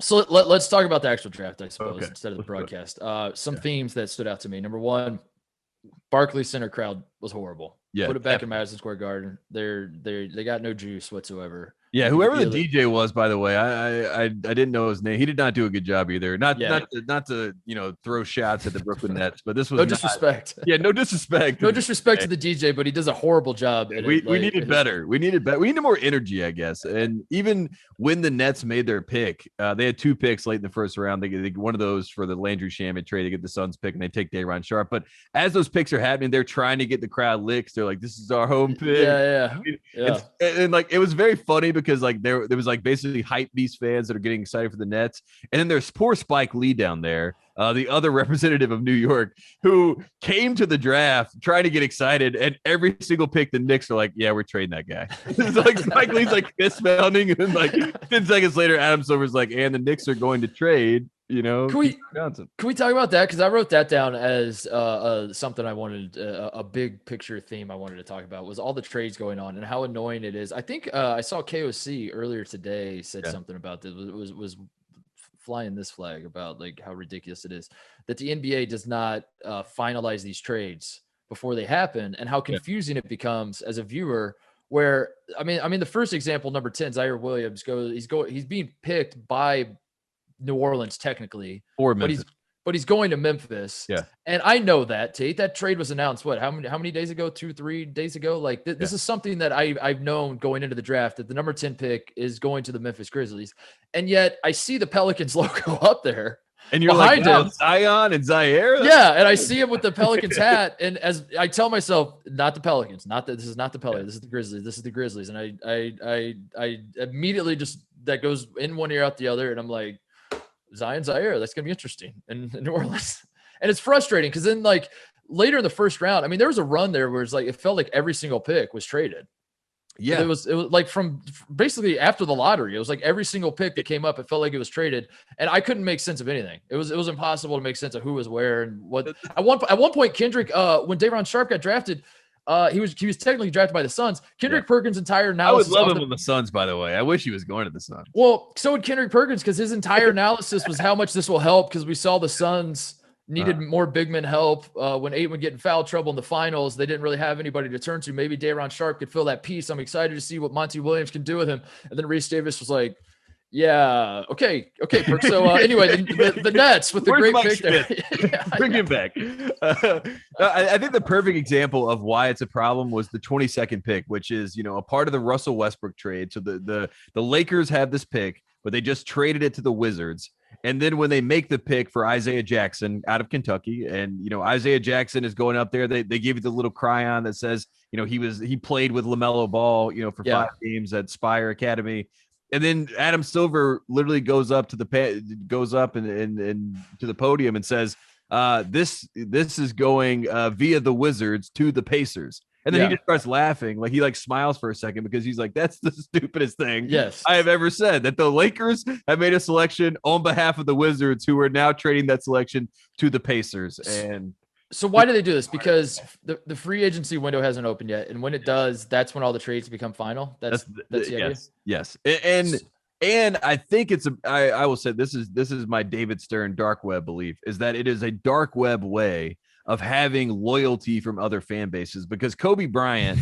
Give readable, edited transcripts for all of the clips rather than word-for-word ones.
So let's talk about the actual draft, I suppose, Okay. instead of the Let's go. broadcast. Some themes that stood out to me. Number one, Barclays Center crowd was horrible. Yeah, Put it back in definitely. Madison Square Garden. They got no juice whatsoever. Yeah, You could whoever the feel it. DJ was, by the way, I didn't know his name. He did not do a good job either. Not Yeah, not to throw shots at the Brooklyn Nets, but this no was not. disrespect. Yeah, no disrespect to No the disrespect DJ. to the DJ, but he does a horrible job at it. We Like needed better. We needed better. We needed more energy, I guess. And even when the Nets made their pick, they had two picks late in the first round. They get one of those for the Landry Shamet trade. They get the Suns pick and they take Day'Ron Sharp. But as those picks are happening, they're trying to get the crowd licks. They're like, "This is our home pick." yeah. And like it was very funny because like there was like basically hype beast fans that are getting excited for the Nets, and then there's poor Spike Lee down there, the other representative of New York, who came to the draft trying to get excited, and every single pick the Knicks are like, "Yeah, we're trading that guy." It's like Spike Lee's like fist pounding, and then like 10 seconds later, Adam Silver's like, "And the Knicks are going to trade." Can we Johnson. can we talk about that? Because I wrote that down as something I wanted, a big picture theme I wanted to talk about was all the trades going on and how annoying it is. I think I saw KOC earlier today said something about this, was flying this flag about like how ridiculous it is that the NBA does not finalize these trades before they happen, and how confusing it becomes as a viewer. Where I mean, the first example, number 10, Zaire Williams he's being picked by New Orleans technically, Or but Memphis. he's going to Memphis. Yeah. And I know that, Tate. That trade was announced how many days ago? 2-3 days ago. Like this is something that I've known going into the draft, that the number 10 pick is going to the Memphis Grizzlies. And yet I see the Pelicans logo up there. And you're behind like, wow, him. Zion and Zaire? Yeah, and I see him with the Pelicans hat, and as I tell myself, not the Pelicans, this is not the Pelicans, this is the Grizzlies, this is the Grizzlies, and I immediately just, that goes in one ear out the other, and I'm like, Zion Zaire, that's gonna be interesting in New Orleans. And it's frustrating because then like later in the first round, I mean, there was a run there where it's like it felt like every single pick was traded. Yeah. It was like from basically after the lottery, it was like every single pick that came up, it felt like it was traded, and I couldn't make sense of anything. It was impossible to make sense of who was where and what. At one point, Kendrick, when Day'Ron Sharp got drafted, he was technically drafted by the Suns. Kendrick Perkins' entire analysis. I would love him on the Suns, by the way. I wish he was going to the Suns. Well, so would Kendrick Perkins, because his entire analysis was how much this will help, because we saw the Suns needed more big men help. When Ayton would get in foul trouble in the finals, they didn't really have anybody to turn to. Maybe Day'Ron Sharp could fill that piece. I'm excited to see what Monty Williams can do with him. And then Reese Davis was like, yeah, okay. So anyway, the Nets with the Where's great Mike pick there. Bring him back. I think the perfect example of why it's a problem was the 22nd pick, which is, a part of the Russell Westbrook trade. So the Lakers have this pick, but they just traded it to the Wizards. And then when they make the pick for Isaiah Jackson out of Kentucky, and Isaiah Jackson is going up there, they give you the little cryon that says, he played with LaMelo Ball, for 5 games at Spire Academy. And then Adam Silver literally goes up and to the podium and says, this is going via the Wizards to the Pacers. And then he just starts laughing. Like he smiles for a second because he's like, that's the stupidest thing I have ever said, that the Lakers have made a selection on behalf of the Wizards, who are now trading that selection to the Pacers. And so why do they do this? Because the free agency window hasn't opened yet. And when it does, that's when all the trades become final. That's the idea. Yes. And I think I will say this is my David Stern dark web belief, is that it is a dark web way of having loyalty from other fan bases, because Kobe Bryant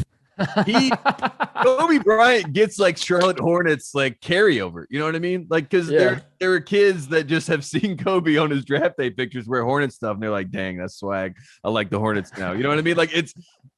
gets Charlotte Hornets carryover. You know what I mean? Because there are kids that just have seen Kobe on his draft day pictures wear Hornet stuff, and they're like, "Dang, that's swag. I like the Hornets now." You know what I mean?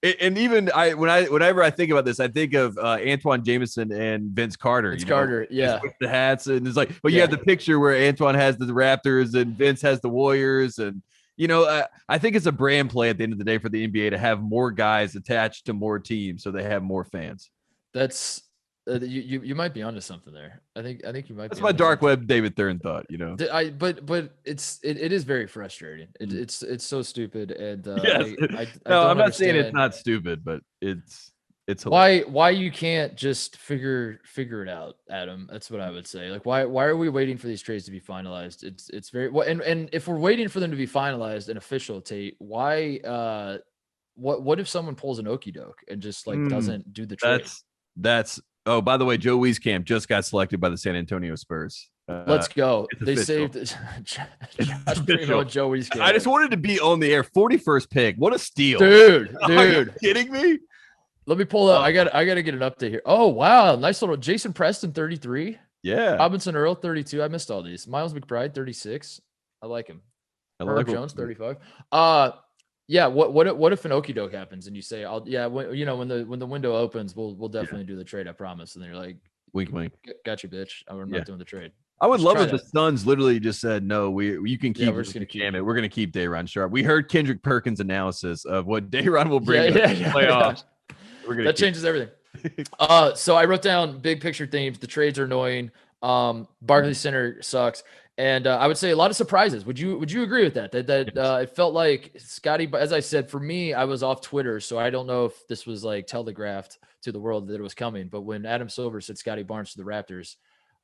And even whenever I think about this, I think of Antoine Jameson and Vince Carter. With the hats, and it's like, but you have the picture where Antoine has the Raptors and Vince has the Warriors, and I think it's a brand play at the end of the day for the NBA to have more guys attached to more teams so they have more fans. That's you might be onto something there. I think you might. That's my dark web David Thurn thought. But it is very frustrating. It's so stupid. And I'm not saying it's not stupid, but it's why you can't just figure it out, Adam. That's what I would say. Why are we waiting for these trades to be finalized? It's very well, and if we're waiting for them to be finalized and official, Tate, why what if someone pulls an okey doke and just doesn't do the trade? That's oh, by the way, Joe Wieskamp just got selected by the San Antonio Spurs. Let's go. They official. saved Josh Primo and Joey Scales. I just wanted to be on the air. 41st pick. What a steal. Dude. Are you kidding me? Let me pull up. I got to get an update here. Oh, wow. Nice little Jason Preston, 33. Yeah. Robinson Earl, 32. I missed all these. Miles McBride, 36. I like him. Herb Jones, 35. Yeah. What if an okie doke happens and you say, when the window opens, we'll definitely do the trade. I promise. And then you're like, wink, wink. Got you, bitch. I'm not doing the trade. I would love if the Suns literally just said, no, you can keep we're just gonna keep it. We're going to keep Day'Ron Sharpe. We heard Kendrick Perkins' analysis of what Day'Ron will bring to the playoffs. That changes everything. So I wrote down big picture themes. The trades are annoying. Barclays Center sucks. And I would say a lot of surprises. Would you agree with that? That it felt like Scotty, as I said, for me, I was off Twitter, so I don't know if this was like telegraphed to the world that it was coming. But when Adam Silver said Scotty Barnes to the Raptors,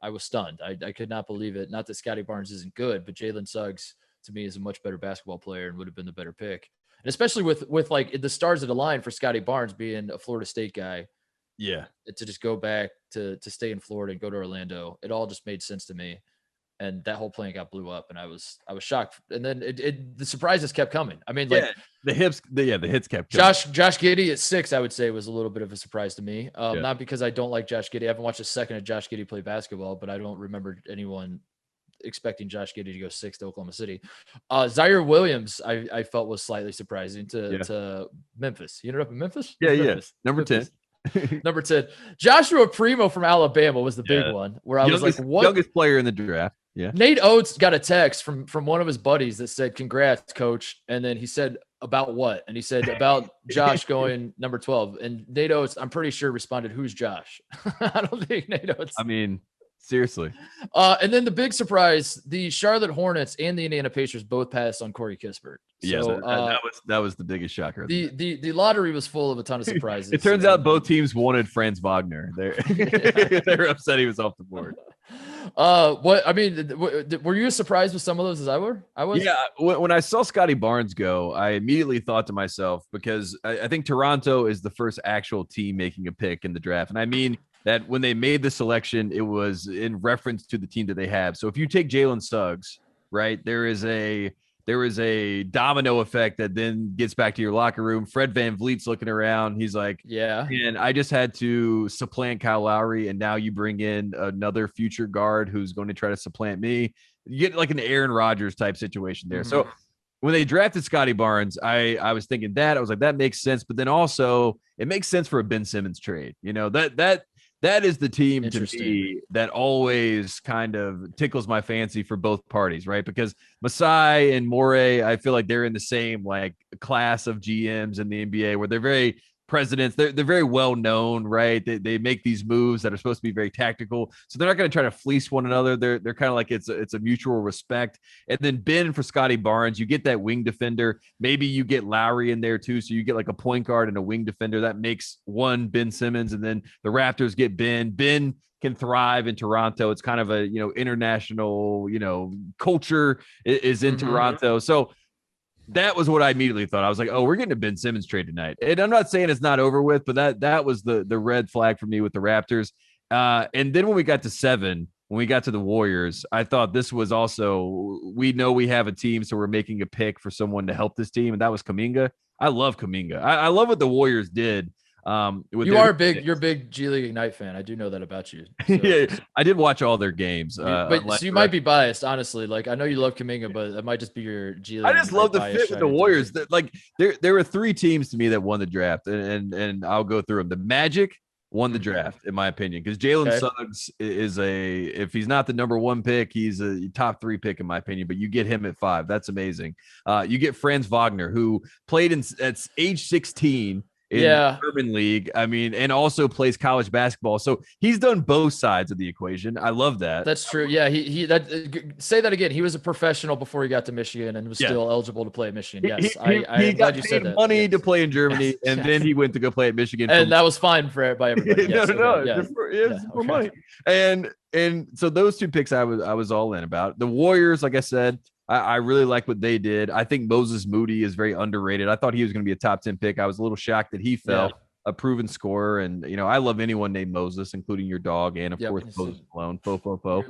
I was stunned. I could not believe it. Not that Scotty Barnes isn't good, but Jalen Suggs to me is a much better basketball player and would have been the better pick. And especially with like the stars of the line for Scotty Barnes being a Florida State guy. Yeah. To just go back to stay in Florida and go to Orlando. It all just made sense to me. And that whole plan got blew up and I was shocked. And then the surprises kept coming. I mean, like the hits kept coming. Josh Giddey at 6, I would say was a little bit of a surprise to me. Not because I don't like Josh Giddey. I haven't watched a second of Josh Giddey play basketball, but I don't remember anyone expecting Josh Giddey to go 6 to Oklahoma City. Zaire Williams, I felt was slightly surprising to Memphis. You ended up in Memphis? Yeah. Number 10. Number 10. Joshua Primo from Alabama was the big one where I was like, what? Youngest player in the draft. Yeah. Nate Oates got a text from one of his buddies that said, "Congrats, coach." And then he said, "About what?" And he said, "About Josh going number 12." And Nate Oates, I'm pretty sure, responded, "Who's Josh?" I don't think Nate Oates. I mean, seriously. And then the big surprise, the Charlotte Hornets and the Indiana Pacers both passed on Corey Kispert. So, that was the biggest shocker. The lottery was full of a ton of surprises. It turns out both teams wanted Franz Wagner. They were upset he was off the board. Were you as surprised with some of those as I was? Yeah. When I saw Scotty Barnes go, I immediately thought to myself, because I think Toronto is the first actual team making a pick in the draft. And I mean that when they made the selection, it was in reference to the team that they have. So if you take Jalen Suggs, right, there is a domino effect that then gets back to your locker room. Fred VanVleet's looking around. He's like, yeah. And I just had to supplant Kyle Lowry. And now you bring in another future guard who's going to try to supplant me. You get like an Aaron Rodgers type situation there. Mm-hmm. So when they drafted Scotty Barnes, I was thinking that. I was like, that makes sense. But then also it makes sense for a Ben Simmons trade. You know, that is the team to me that always kind of tickles my fancy for both parties, right? Because Masai and Morey, I feel like they're in the same like class of GMs in the NBA where they're very presidents. They're very well known, right? They make these moves that are supposed to be very tactical. So they're not going to try to fleece one another. They're kind of like it's a mutual respect. And then Ben for Scotty Barnes, you get that wing defender. Maybe you get Lowry in there too. So you get like a point guard and a wing defender. That makes one Ben Simmons. And then the Raptors get Ben. Ben can thrive in Toronto. It's kind of a, international, culture is in Toronto. So that was what I immediately thought. I was like, oh, we're getting a Ben Simmons trade tonight. And I'm not saying it's not over with, but that was the red flag for me with the Raptors. And then when we got to 7, when we got to the Warriors, I thought this was also, we know we have a team, so we're making a pick for someone to help this team. And that was Kuminga. I love Kuminga. I love what the Warriors did. You're a big G League Ignite fan. I do know that about you. So. Yeah, I did watch all their games. So you might be biased, honestly. Like I know you love Kuminga, but that might just be your G League. I just love the fit with the Warriors. Like there were 3 teams to me that won the draft, and I'll go through them. The Magic won the draft, in my opinion, because Jalen Suggs is if he's not the number 1 pick, he's a top 3 pick in my opinion. But you get him at 5, that's amazing. You get Franz Wagner, who played at age 16. In the Urban League, I mean, and also plays college basketball. So he's done both sides of the equation. I love that. That's true. Yeah, say that again. He was a professional before he got to Michigan and was still eligible to play at Michigan. Yes, he got money to play in Germany, and then he went to go play at Michigan, and that was fine by everybody. Yes, for money. And so those 2 picks, I was all in about. The Warriors, like I said. I really like what they did. I think Moses Moody is very underrated. I thought he was going to be a top 10 pick. I was a little shocked that he fell, a proven scorer. And, I love anyone named Moses, including your dog. And, of course, Moses Malone. Fo.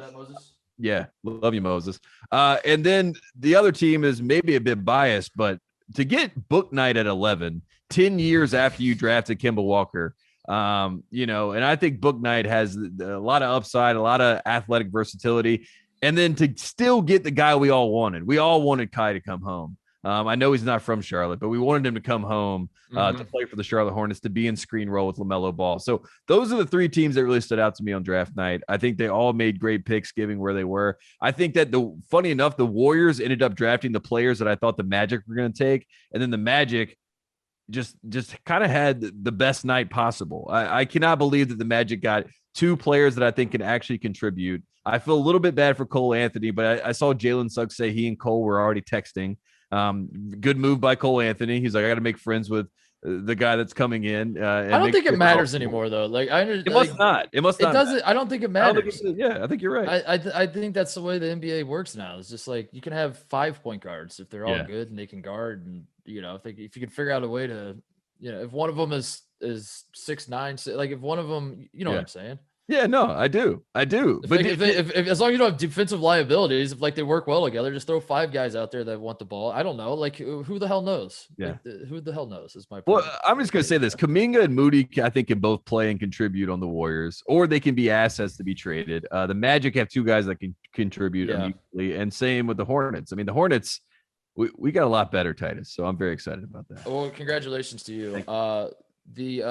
Yeah, love you, Moses. And then the other team is maybe a bit biased, but to get Book Night at 11, 10 years after you drafted Kemba Walker, and I think Book Night has a lot of upside, a lot of athletic versatility. And then to still get the guy we all wanted. We all wanted Kai to come home. I know he's not from Charlotte, but we wanted him to come home to play for the Charlotte Hornets, to be in screen role with LaMelo Ball. So those are the three teams that really stood out to me on draft night. I think they all made great picks given where they were. I think that funny enough, the Warriors ended up drafting the players that I thought the Magic were going to take. And then the Magic just kind of had the best night possible. I cannot believe that the Magic got two players that I think can actually contribute. I feel a little bit bad for Cole Anthony, but I saw Jalen Suggs say he and Cole were already texting. Good move by Cole Anthony. He's like, I got to make friends with the guy that's coming in. I don't think it matters anymore, though. Like, it must not. It must not. It doesn't. I don't think it matters. I think you're right. I think that's the way the NBA works now. It's just like you can have 5 point guards if they're all good and they can guard, and if you can figure out a way to, if one of them is 6'9", like if one of them, what I'm saying. Yeah, no, I do. But if as long as you don't have defensive liabilities, if like they work well together, just throw 5 guys out there that want the ball. I don't know. Like who the hell knows? Yeah. Like, who the hell knows is my point. Well, I'm just going to say this. Kuminga and Moody, I think, can both play and contribute on the Warriors, or they can be assets to be traded. The Magic have 2 guys that can contribute immediately, and same with the Hornets. I mean, the Hornets, we got a lot better, Titus, so I'm very excited about that. Well, congratulations to you. The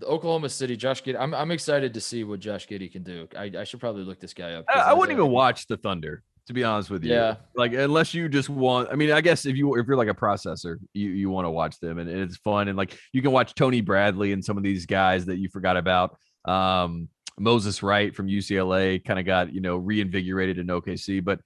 Oklahoma City Josh Giddey. I'm excited to see what Josh Giddey can do. I should probably look this guy up. I wouldn't even watch the Thunder, to be honest with you. Yeah. Like, unless you just want, I mean, I guess if you're like a processor, you want to watch them, and it's fun. And like, you can watch Tony Bradley and some of these guys that you forgot about. Moses Wright from UCLA kind of got, reinvigorated in OKC, but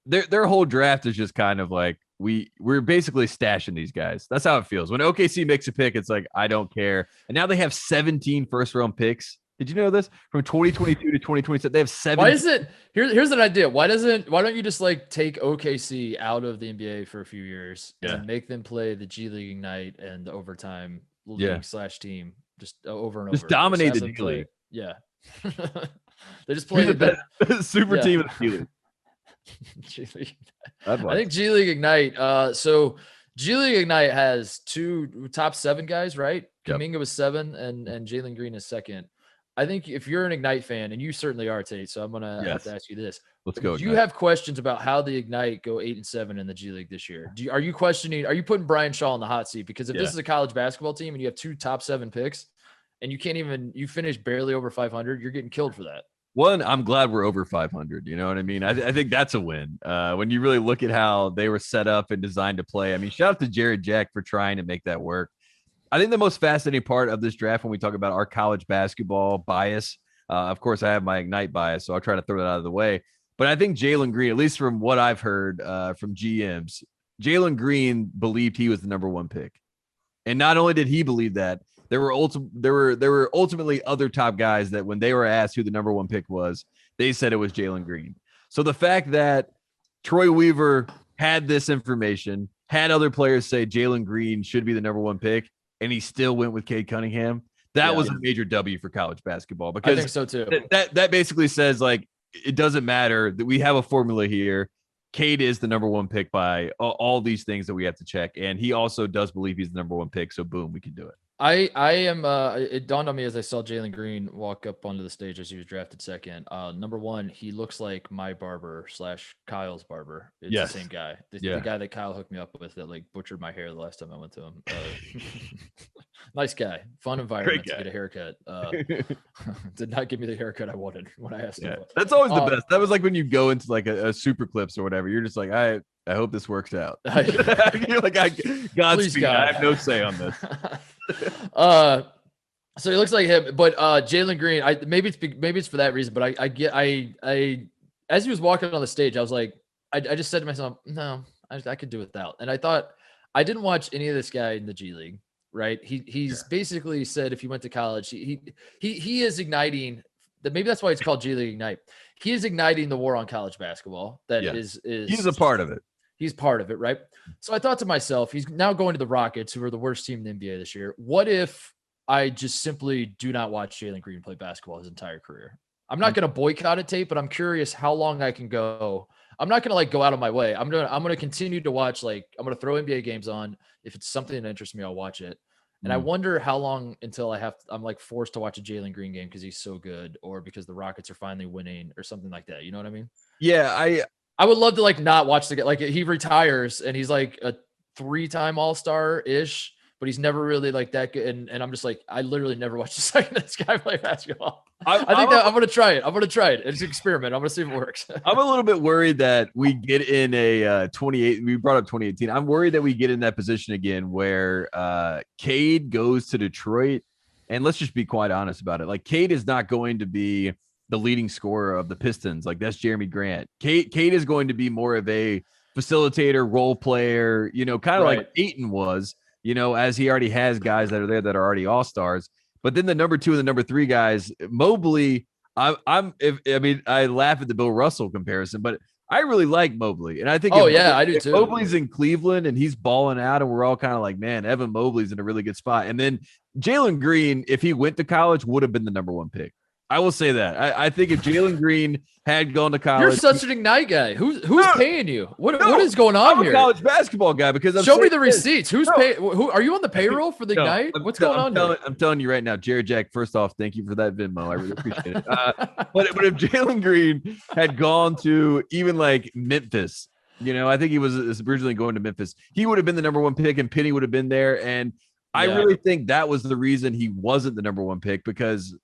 their whole draft is just kind of like, we're basically stashing these guys. That's how it feels. When OKC makes a pick, it's like, I don't care. And now they have 17 first-round picks. Did you know this? From 2022 to 2027, they have 7. Why is it? Here's an idea. Why don't you just like take OKC out of the NBA for a few years and make them play the G League Ignite and the overtime league / team just over and over? Just dominate the G League. Yeah. They just play the best super team in the G League. G League. I think G League Ignite. So G League Ignite has 2 top 7 guys, right? Yep. Kuminga was 7, and Jalen Green is 2nd. I think if you're an Ignite fan, and you certainly are, Tate, so I'm gonna have to ask you this. Let's go. Do you have questions about how the Ignite go 8-7 in the G League this year? Are you putting Brian Shaw in the hot seat? Because if this is a college basketball team and you have 2 top 7 picks and you finish barely over 500, you're getting killed for that. One, I'm glad we're over 500. You know what I mean? I think that's a win. When you really look at how they were set up and designed to play. I mean, shout out to Jared Jack for trying to make that work. I think the most fascinating part of this draft, when we talk about our college basketball bias, of course, I have my Ignite bias, so I'll try to throw that out of the way. But I think Jalen Green, at least from what I've heard from GMs, Jalen Green believed he was the number 1 pick. And not only did he believe that, there were ultimately other top guys that when they were asked who the number 1 pick was, they said it was Jalen Green. So the fact that Troy Weaver had this information, had other players say Jalen Green should be the number 1 pick, and he still went with Cade Cunningham, that was a major W for college basketball. Because I think so too. That basically says, like, it doesn't matter that we have a formula here. Cade is the number 1 pick by all these things that we have to check. And he also does believe he's the number 1 pick. So boom, we can do it. I am. It dawned on me as I saw Jalen Green walk up onto the stage as he was drafted 2nd. Number 1, he looks like my barber / Kyle's barber. It's the same guy. The guy that Kyle hooked me up with that like butchered my hair the last time I went to him. Nice guy, fun environment to get a haircut. Did not give me the haircut I wanted when I asked him. That's always the best. That was like when you go into like a Super Clips or whatever. You're just like, I hope this works out. You're like, Godspeed. I have no say on this. So he looks like him, but Jalen Green, maybe it's for that reason, but I as he was walking on the stage, I was like, I just said to myself, no, I could do without. And I thought, I didn't watch any of this guy in the G League, right? He's basically said if he went to college, he is igniting that. Maybe that's why it's called G League Ignite. He is igniting the war on college basketball. That is he's a part of it. He's part of it, right? So I thought to myself, he's now going to the Rockets, who are the worst team in the NBA this year. What if I just simply do not watch Jalen Green play basketball his entire career? I'm not going to boycott it, Tate, but I'm curious how long I can go. I'm not going to like go out of my way. I'm going to continue to watch, like, I'm going to throw NBA games on. If it's something that interests me, I'll watch it. And I wonder how long until I'm like forced to watch a Jalen Green game because he's so good, or because the Rockets are finally winning or something like that. You know what I mean? Yeah. I would love to like not watch the game. Like he retires and he's like a 3-time All-Star ish, but he's never really like that good. And I'm just like, I literally never watched a second of this guy play basketball. I'm going to try it. It's an experiment. I'm going to see if it works. I'm a little bit worried that we get in a 28. We brought up 2018. I'm worried that we get in that position again where Cade goes to Detroit. And let's just be quite honest about it. Like, Cade is not going to be the leading scorer of the Pistons. Like, that's Jeremy Grant. Cade is going to be more of a facilitator, role player, kind of like Ayton was, as he already has guys that are there that are already all-stars. But then the number 2 and the number 3 guys, Mobley, I laugh at the Bill Russell comparison, but I really like Mobley. And I think, I do too. Mobley's in Cleveland and he's balling out, and we're all kind of like, man, Evan Mobley's in a really good spot. And then Jalen Green, if he went to college, would have been the number 1 pick. I will say that. I think if Jalen Green had gone to college, you're such an Ignite guy. Who's paying you? What is going on I'm here? A college basketball guy because show me the receipts. Who's paying? Who are you on the payroll for the Ignite? What's going on here? I'm telling you right now, Jared Jack. First off, thank you for that Venmo. I really appreciate it. But if Jalen Green had gone to even like Memphis, I think he was originally going to Memphis, he would have been the number 1 pick, and Penny would have been there. And I really think that was the reason he wasn't the number 1 pick, because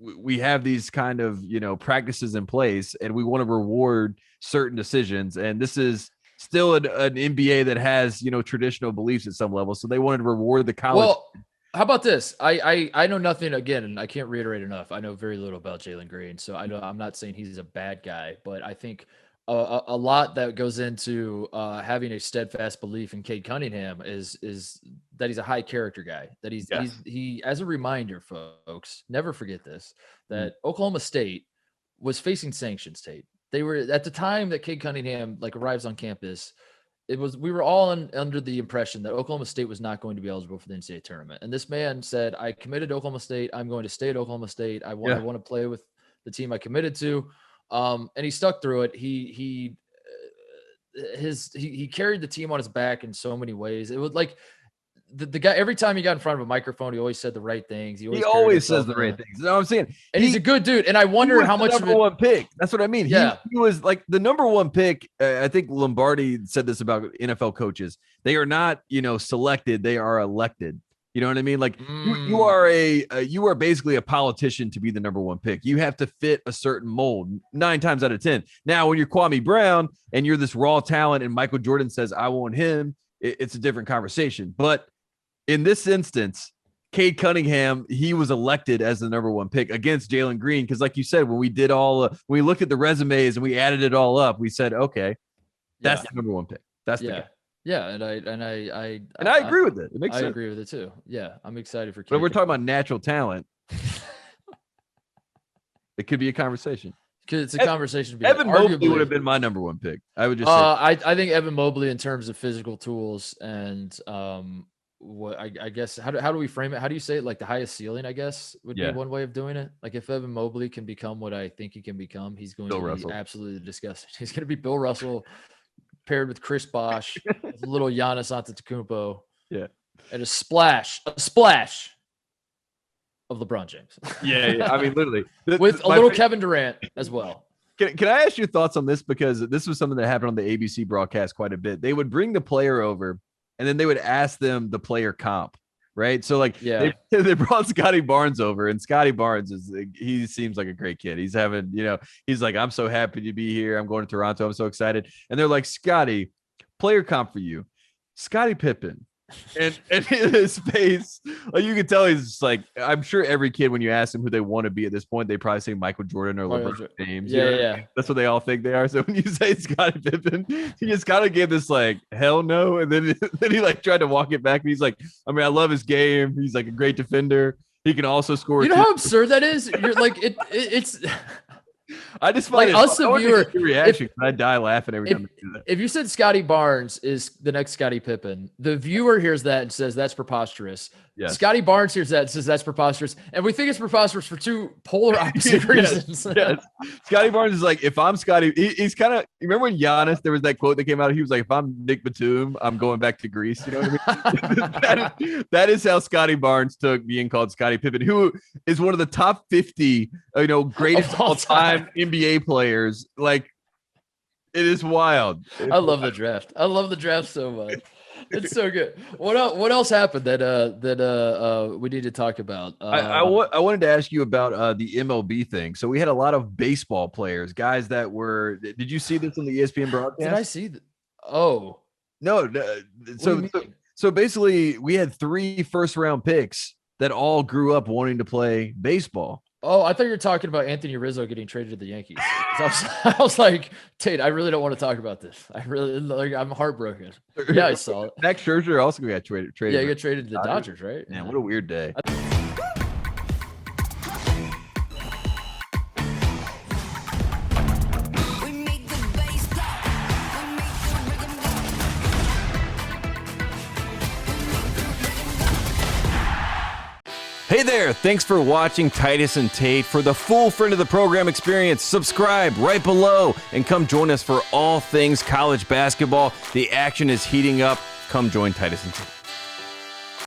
we have these kind of, practices in place, and we want to reward certain decisions. And this is still an NBA that has, traditional beliefs at some level. So they wanted to reward the college. Well, how about this? I know nothing, again, and I can't reiterate enough. I know very little about Jalen Green. So I'm not saying he's a bad guy, but I think a lot that goes into having a steadfast belief in Cade Cunningham is that he's a high character guy. That he as a reminder, folks, never forget this, that Oklahoma State was facing sanctions. Tate. They were at the time that Cade Cunningham like arrives on campus. We were all under the impression that Oklahoma State was not going to be eligible for the NCAA tournament. And this man said, "I committed to Oklahoma State. I'm going to stay at Oklahoma State. I want to play with the team I committed to." And he stuck through it. He carried the team on his back in so many ways. It was like the guy, every time he got in front of a microphone, he always said the right things. He always says the right things. You know what I'm saying? And he's a good dude. And I wonder how much number 1 pick. That's what I mean. Yeah. He was like the number 1 pick. I think Lombardi said this about NFL coaches. They are not, selected. They are elected. You know what I mean? Like you are basically a politician to be the number 1 pick. You have to fit a certain mold 9 times out of 10. Now, when you're Kwame Brown and you're this raw talent and Michael Jordan says, I want him, it's a different conversation. But in this instance, Cade Cunningham, he was elected as the number 1 pick against Jalen Green. Cause like you said, when we did when we looked at the resumes and we added it all up, we said, okay, that's the number 1 pick. That's the guy. Yeah, and I agree with it. It makes sense. I agree with it too. Yeah, I'm excited for. But we're talking about natural talent. It could be a conversation. It's a conversation. Evan Mobley would have been my number 1 pick. I would just say. I think Evan Mobley in terms of physical tools and what I guess how do we frame it? How do you say it? Like the highest ceiling, I guess, would be one way of doing it. Like if Evan Mobley can become what I think he can become, he's going to be absolutely disgusting. He's going to be Bill Russell paired with Chris Bosh, with little Giannis Antetokounmpo, and a splash of LeBron James. Yeah. I mean, literally, with a little Kevin Durant as well. Can I ask your thoughts on this? Because this was something that happened on the ABC broadcast quite a bit. They would bring the player over, and then they would ask them the player comp, right? So like, they brought Scotty Barnes over, and Scotty Barnes he seems like a great kid. He's having, he's like, I'm so happy to be here. I'm going to Toronto. I'm so excited. And they're like, Scotty, player comp for you, Scottie Pippen. And in his face, like you can tell he's just like, I'm sure every kid, when you ask them who they want to be at this point, they probably say Michael Jordan or LeBron James. Yeah. That's what they all think they are. So when you say Scottie Pippen, he just kind of gave this like, hell no. And then he like tried to walk it back. And he's like, I mean, I love his game. He's like a great defender. He can also score. You know how absurd that is? You're like, it's I just find like us, the viewer, reaction. I die laughing every time I do that. If you said Scotty Barnes is the next Scottie Pippen, the viewer hears that and says that's preposterous. Yes. Scotty Barnes here says that's preposterous. And we think it's preposterous for two polar opposite reasons. Yes. Scotty Barnes is like, if I'm Scotty, he's kind of, you remember when Giannis, there was that quote that came out, he was like, if I'm Nick Batum, I'm going back to Greece. You know what I mean? that is how Scotty Barnes took being called Scottie Pippen, who is one of the top 50, greatest all-time NBA players. Like, it is wild. I love the draft. I love the draft so much. It's so good. What else happened that we need to talk about? I wanted to ask you about the MLB thing. So we had a lot of baseball players, guys that were. Did you see this on the ESPN broadcast? Did I see? Oh no. So basically, we had 3 first-round picks that all grew up wanting to play baseball. Oh, I thought you were talking about Anthony Rizzo getting traded to the Yankees. I was like, Tate, I really don't want to talk about this. I'm heartbroken. Yeah, I saw it. Max Scherzer also got traded. Yeah, he got traded to the Dodgers, right? Man, what a weird day. Hey there, thanks for watching Titus and Tate. For the full friend of the program experience, subscribe right below and come join us for all things college basketball. The action is heating up. Come join Titus and Tate.